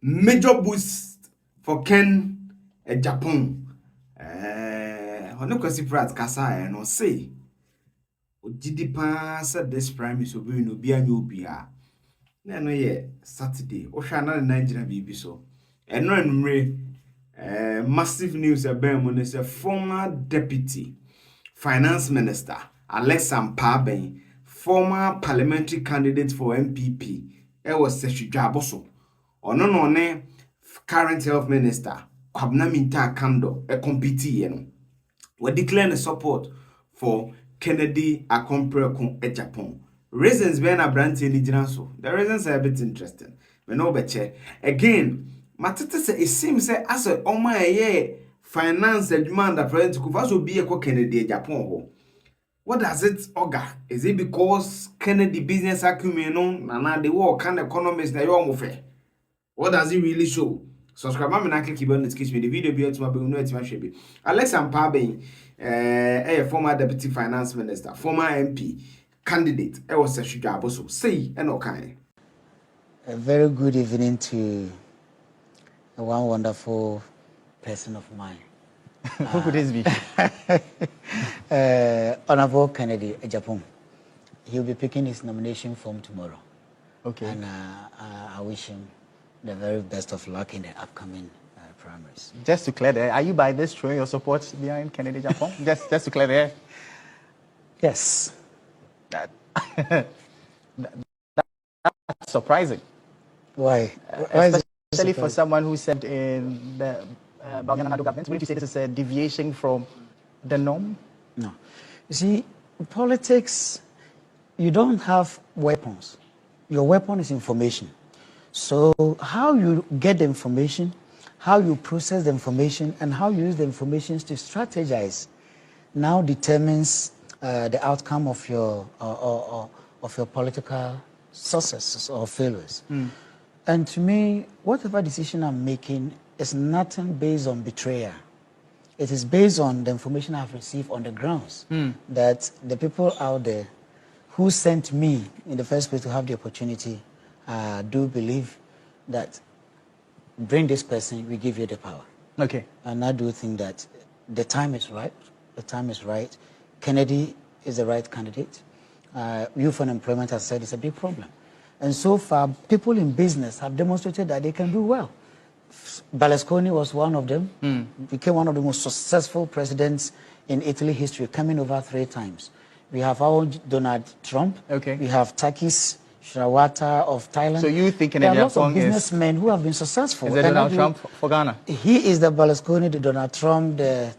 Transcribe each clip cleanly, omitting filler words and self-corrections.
major boost for Ken Agyapong. Ono kwasi prat kasa no say ogidi pa said this prime is obi no bia nya obia na no ye Saturday o hwa na Nigeria bibi so eno anumre massive news about mo say former deputy finance minister Alex Ampaben, former parliamentary candidate for NPP was Seshidwaboso ono no ne current health minister Kwabena Minta Kando compete we declare the support for Kennedy Akompreko Agyapong. Reasons behind a brand in so. The reasons are a bit interesting. We know better. Again, Matete say it seems as a finance demand that president could also be a Kennedy Agyapong. What does it augur? Is it because Kennedy business acumen and the war kind of economists na you fair? What does it really show? Subscribe and click on notification. The video be to my be Alex Ampaben, a former deputy finance minister, former MP candidate. I was a Seshidwaboso. Say and okay. A very good evening to one wonderful person of mine. Who could this be? Honorable Kennedy Agyapong. He'll be picking his nomination form tomorrow. Okay. And I wish him the very best of luck in the upcoming primaries. Just to clear the air, are you by this showing your support behind Kennedy Agyapong? just to clear the air. Yes. That's surprising. Why? Especially for someone who said in the Bawumia government, would you say this is a deviation from the norm? No. You see, in politics, you don't have weapons. Your weapon is information. So how you get the information, how you process the information, and how you use the information to strategize now determines the outcome of your political successes or failures. And to me, whatever decision I'm making is nothing based on betrayal. It is based on the information I've received on the grounds that the people out there who sent me in the first place to have the opportunity do believe that bring this person, we give you the power. Okay. And I do think that the time is right. The time is right. Kennedy is the right candidate. Youth unemployment, as I said, is a big problem. And so far, people in business have demonstrated that they can do well. Berlusconi was one of them, became one of the most successful presidents in Italy history, coming over 3 times. We have our Donald Trump. Okay. We have Takis Shinawatra of Thailand. So you think there are lots of businessmen who have been successful. Is it Donald Trump for Ghana? He is the Berlusconi, the Donald Trump, the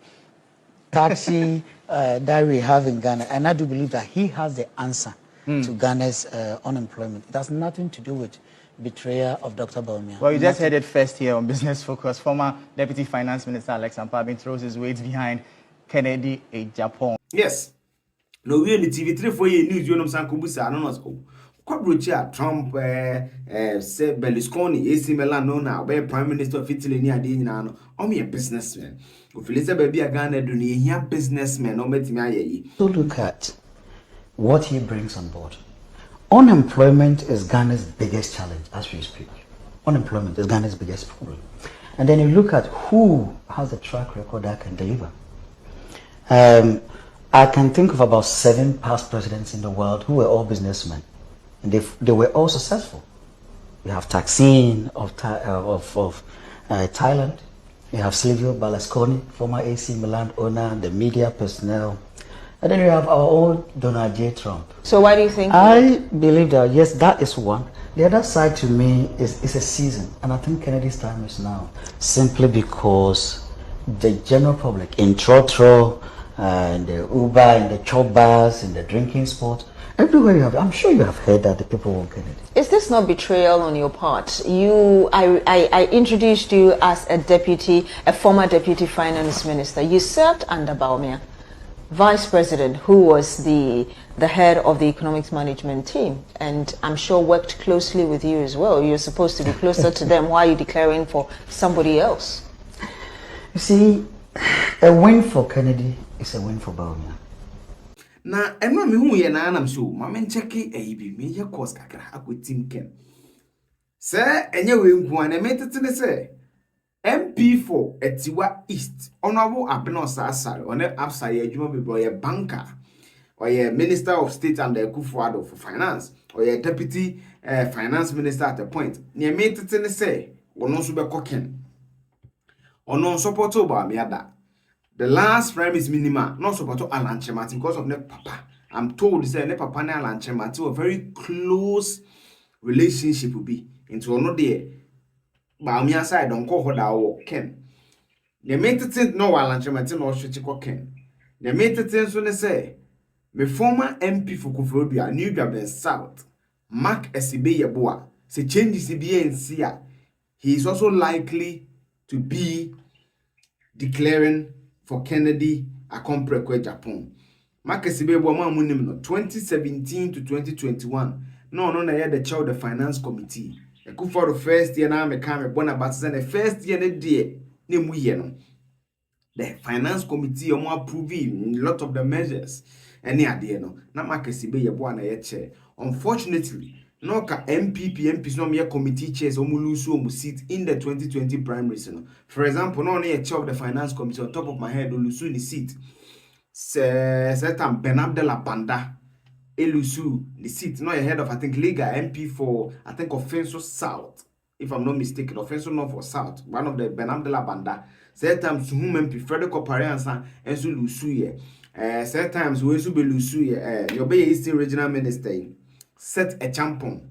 taxi that we have in Ghana. And I do believe that he has the answer to Ghana's unemployment. It has nothing to do with betrayal of Dr. Bawumia. Well, you just heard it first here on Business Focus. Former Deputy Finance Minister Alex Ampaben throws his weight behind Kennedy Agyapong. Yes. No, we in the TV3 for you news. You know, some kubusa. I don't know. Quadrucha Trump, said Berlusconi, AC Milan, no now, where Prime Minister of Italy near the Nano. I'm a businessman. If Elizabeth be a Ghana, do you hear businessman? No, met me. So look at what he brings on board. Unemployment is Ghana's biggest challenge as we speak. Unemployment is Ghana's biggest problem. And then you look at who has a track record that can deliver. I can think of about 7 past presidents in the world who were all businessmen. And they were all successful. You have Thaksin of Thailand. You have Silvio Berlusconi, former AC Milan owner, the media personnel. And then you have our own Donald J. Trump. So why do you think? I believe that, yes, that is one. The other side to me is a season. And I think Kennedy's time is now. Simply because the general public in Trotro, in the Uber, in the chop bars, in the drinking spot, everywhere you have, I'm sure you have heard that the people want Kennedy. Is this not betrayal on your part? I introduced you as a former deputy finance minister. You served under Bawumia, vice president, who was the head of the economics management team, and I'm sure worked closely with you as well. You're supposed to be closer to them. Why are you declaring for somebody else? You see, a win for Kennedy is a win for Bawumia. Na enwa me hu ye na anam so ma men checke ayibi me ye course kakra akwa team ken Sir, and you will go and emit it in the say. MP4 Etiwa East, Honorable Abeno Sasari, on the upside, you will be a banker, or a Minister of State and the Kufuado for Finance, or a Deputy Finance Minister at the point. Near made it in the say, or no super cooking, or no support over Miada. The last prime is minima, not support Alan Chemati because of ne papa. I'm told say ne papa and Alan Chemati a very close relationship will be into another. Bawumia side don't call that or Ken. The made it no Alan Chemati no Shitiko Ken. The made it so they say, my former MP for Kufobia, New Gaben South, Mark Esibe Yeboa, say changes CBA and Sia. He is also likely to be declaring for Kennedy Akompre Agyapong. Mark Esibe Yeboa munim 2017 to 2021. No, na the chair of the finance committee. The for the first year now me come born about the first year ne day name we no. The finance committee approving a lot of the measures. Any idea no? Na Mark Esibe Yeboa na ye chair. Unfortunately, no ka MPs no mere committee chairs lose seat in the 2020 primaries. No. For example, no a chair of the finance committee on top of my head lose the seat. Certain Ben Abdallah Banda. Elusu, the seat, not ahead of, I think, Liga MP for, I think, Offenso South, if I'm not mistaken, Offenso North or South, one of the Benam de la Banda. Sometimes, whom MP Frederico Pariansa and Zulusuye. Sometimes, we will be Lusuye, your Bay Eastern Regional Minister, set a champon,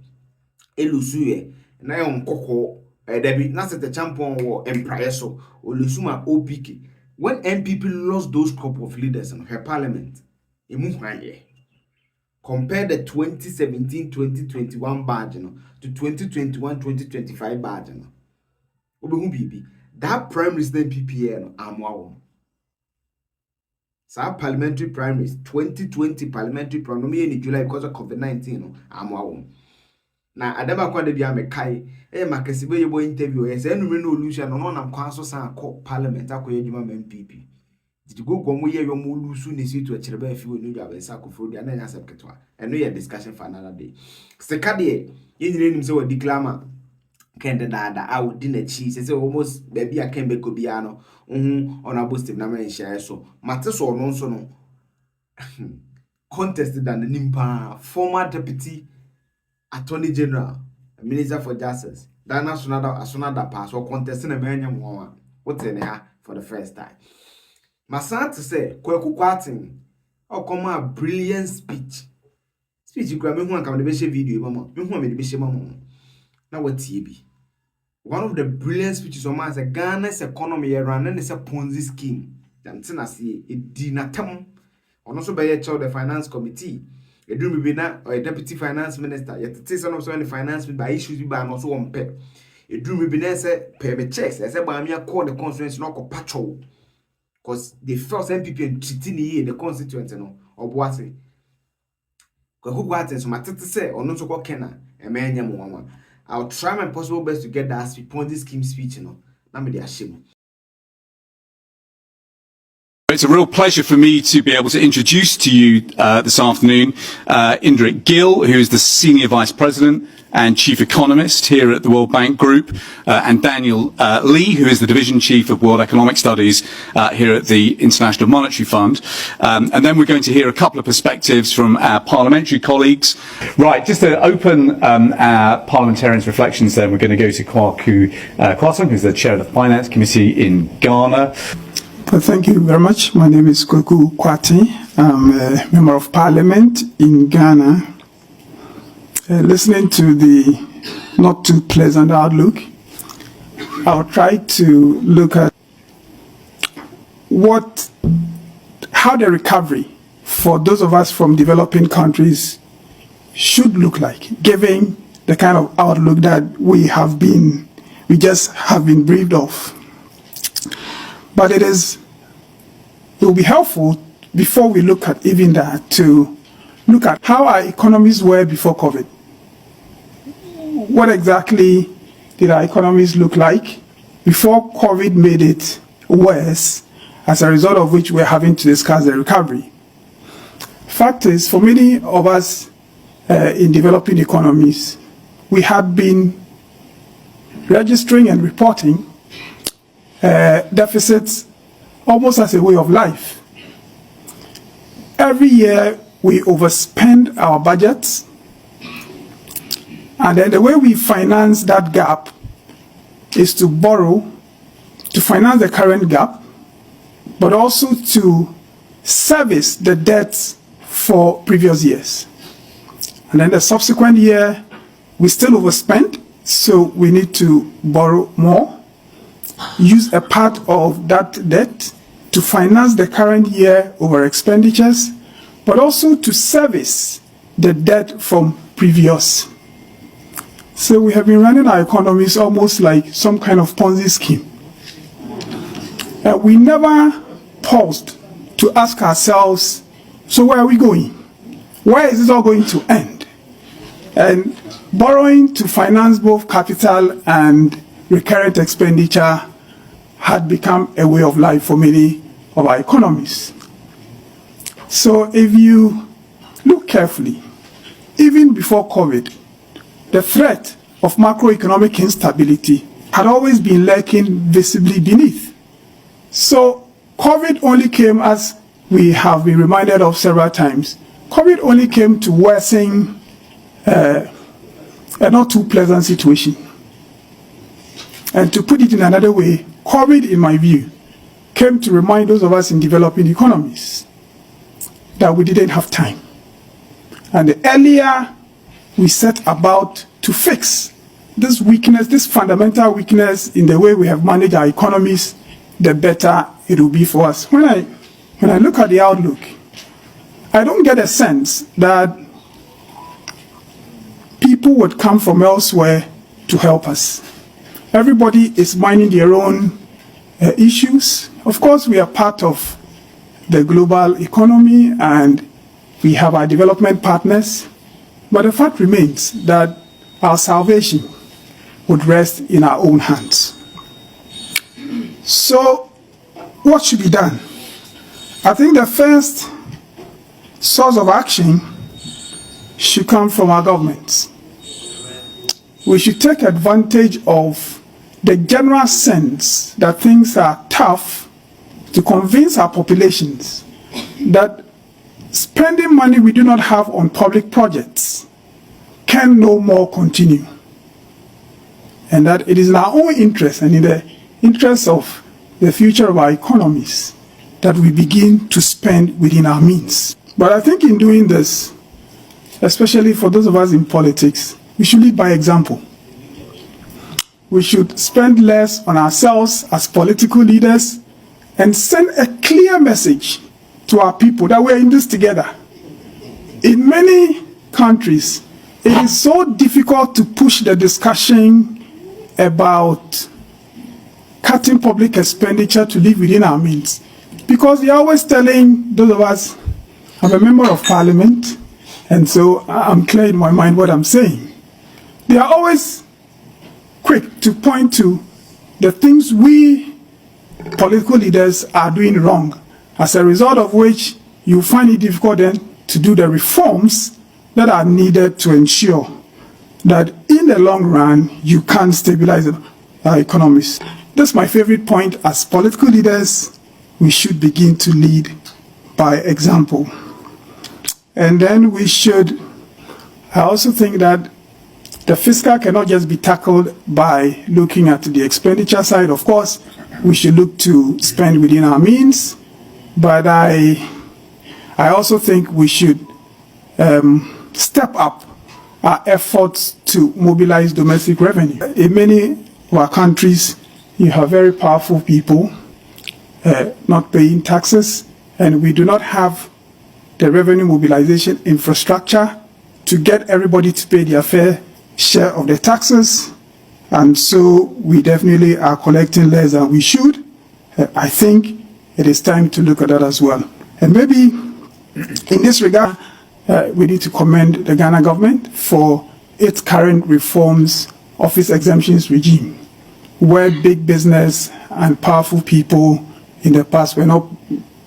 Elusuye, and I on Coco, Debbie, not set a champon or Empraeso, or Lusuma OPK. When NPP lost those crop of leaders in her parliament, compare the 2017-2021 badge to 2021-2025 badge. That primaries then PPA amwa. So parliamentary primaries 2020 parliamentary primary in July because of COVID-19 amwa. Now adaba kwa de bia mekai Mark Esibe Yeboa interview e say no illusion no nam kwanso san call parliament akoye djuma MPP. Did you go go year your mulusu nisi to a chereba if you knew you have a sack of food and then accept it? And no discussion for another day. Secondly, you name so a declama can dada I would dinner cheese as almost baby I can be cobiano on a boosted number and share so matters or non so no contested than the Nimpa former deputy attorney general minister for justice that national pass or contesting a man what's in here for the first time. Masan to say, Kweku Kwatin, or come a brilliant speech. Speech you grab me one come the best video, mama. You want me to be mama. Now what TB? One of the brilliant speeches on man's a Ghana's economy around and it's a Ponzi scheme. Damn, see it did not come. On also by a chair of the finance committee. A dream be not or a deputy finance minister, yet the son of the finance by issues by and also on pep. A dream be not say pay me checks, as a Bawumia call the constituency not patrol. Because the first MPP and treating the constituency no or boase. Who got so my tete say or not so called Kenna and man. I'll try my possible best to get that Ponzi scheme speech, Now me the shame. It's a real pleasure for me to be able to introduce to you this afternoon Indrik Gill, who is the Senior Vice President and Chief Economist here at the World Bank Group, and Daniel Lee, who is the Division Chief of World Economic Studies here at the International Monetary Fund. And then we're going to hear a couple of perspectives from our parliamentary colleagues. Right, just to open our parliamentarians' reflections then, we're going to go to Kwaku Kwasong, who's the Chair of the Finance Committee in Ghana. Thank you very much. My name is Kwaku Kwati. I'm a member of Parliament in Ghana. Listening to the not too pleasant outlook, I'll try to look at how the recovery for those of us from developing countries should look like, given the kind of outlook that we just have been briefed of. But it will be helpful before we look at even that to look at how our economies were before COVID. What exactly did our economies look like before COVID made it worse, as a result of which we're having to discuss the recovery? Fact is, for many of us in developing economies, we had been registering and reporting deficits almost as a way of life. Every year we overspend our budgets, and then the way we finance that gap is to borrow to finance the current gap, but also to service the debts for previous years. And then the subsequent year, we still overspend, so we need to borrow more, use a part of that debt to finance the current year over expenditures, but also to service the debt from previous. So we have been running our economies almost like some kind of Ponzi scheme. We never paused to ask ourselves, so where are we going? Where is this all going to end? And borrowing to finance both capital and recurrent expenditure had become a way of life for many of our economies. So if you look carefully, even before COVID, the threat of macroeconomic instability had always been lurking visibly beneath. So COVID only came, as we have been reminded of several times, COVID only came to worsen a not too pleasant situation. And to put it in another way, COVID, in my view, came to remind those of us in developing economies that we didn't have time. And the earlier we set about to fix this weakness, this fundamental weakness in the way we have managed our economies, the better it will be for us. When I look at the outlook, I don't get a sense that people would come from elsewhere to help us. Everybody is minding their own issues. Of course, we are part of the global economy and we have our development partners, but the fact remains that our salvation would rest in our own hands. So, what should be done? I think the first source of action should come from our governments. We should take advantage of the general sense that things are tough to convince our populations that spending money we do not have on public projects can no more continue. And that it is in our own interest and in the interest of the future of our economies that we begin to spend within our means. But I think in doing this, especially for those of us in politics, we should lead by example. We should spend less on ourselves as political leaders and send a clear message to our people that we're in this together. In many countries, it is so difficult to push the discussion about cutting public expenditure to live within our means, because they're always telling those of us, I'm a member of Parliament, and so I'm clear in my mind what I'm saying. They are always quick to point to the things we political leaders are doing wrong, as a result of which you find it difficult then to do the reforms that are needed to ensure that in the long run you can stabilize our economies. That's my favorite point. As political leaders, we should begin to lead by example. And then we should, I also think that the fiscal cannot just be tackled by looking at the expenditure side. Of course, we should look to spend within our means, but I also think we should step up our efforts to mobilize domestic revenue. In many of our countries, you have very powerful people not paying taxes, and we do not have the revenue mobilization infrastructure to get everybody to pay their fair share of the taxes, and so we definitely are collecting less than we should. I think it is time to look at that as well. And maybe in this regard, we need to commend the Ghana government for its current reforms of its exemptions regime, where big business and powerful people in the past were not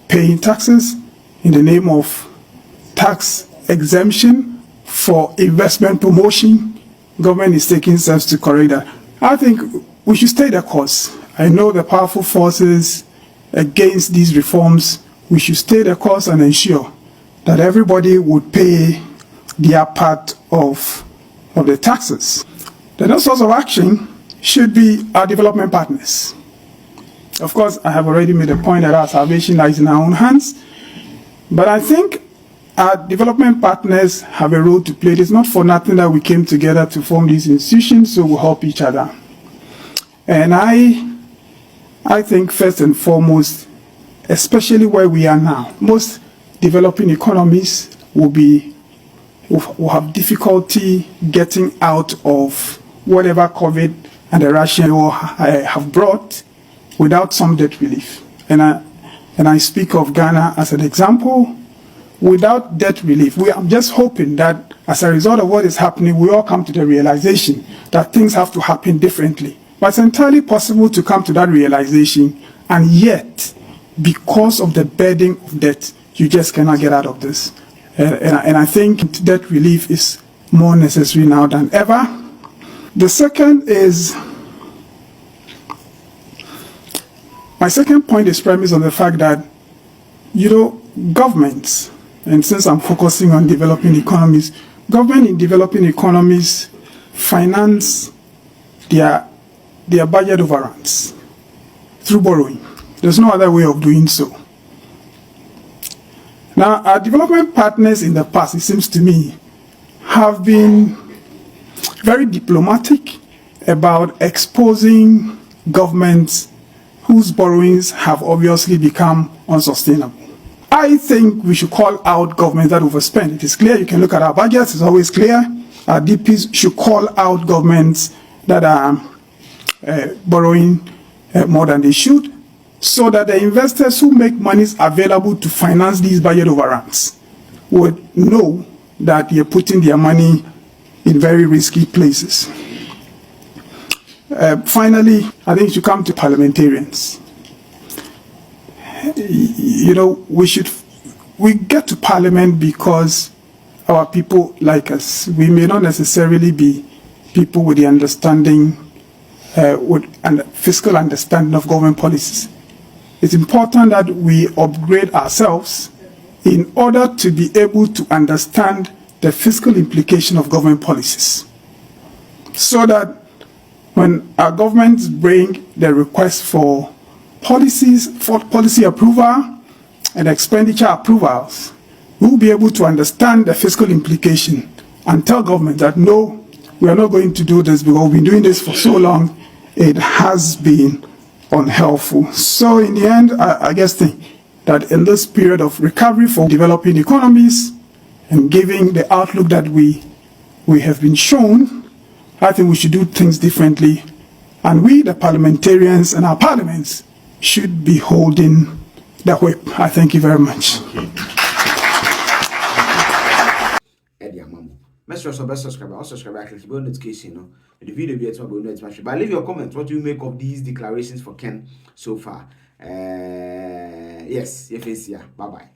paying taxes in the name of tax exemption for investment promotion. Government is taking steps to correct that. I think we should stay the course. I know the powerful forces against these reforms. We should stay the course and ensure that everybody would pay their part of the taxes. The next source of action should be our development partners. Of course, I have already made a point that our salvation lies in our own hands, but I think our development partners have a role to play. It is not for nothing that we came together to form these institutions, so we'll help each other. And I think first and foremost, especially where we are now, most developing economies will have difficulty getting out of whatever COVID and the Russian war have brought without some debt relief. And I speak of Ghana as an example. Without debt relief, we are just hoping that as a result of what is happening, we all come to the realization that things have to happen differently. But it's entirely possible to come to that realization, and yet, because of the burden of debt, you just cannot get out of this. And I think debt relief is more necessary now than ever. The second is, my second point is premised on the fact that, governments, and since I'm focusing on developing economies, government in developing economies finance their budget overruns through borrowing. There's no other way of doing so. Now, our development partners in the past, it seems to me, have been very diplomatic about exposing governments whose borrowings have obviously become unsustainable. I think we should call out governments that overspend. It is clear, you can look at our budgets, it's always clear. Our DPs should call out governments that are borrowing more than they should, so that the investors who make monies available to finance these budget overruns would know that they're putting their money in very risky places. Finally, I think it should come to parliamentarians. We get to parliament because our people like us. We may not necessarily be people with the understanding, and fiscal understanding of government policies. It's important that we upgrade ourselves in order to be able to understand the fiscal implication of government policies, so that when our governments bring the request for policy approval and expenditure approvals, we'll be able to understand the fiscal implication and tell government that no, we are not going to do this because we've been doing this for so long, it has been unhelpful. So in the end, I guess think that in this period of recovery for developing economies and giving the outlook that we have been shown, I think we should do things differently. And we, the parliamentarians and our parliaments, should be holding the whip. I thank you very much. Subscribe, also subscribe, click the notification, the video be at but leave your comments. What do you make of these declarations for Ken so far? Yes, bye bye.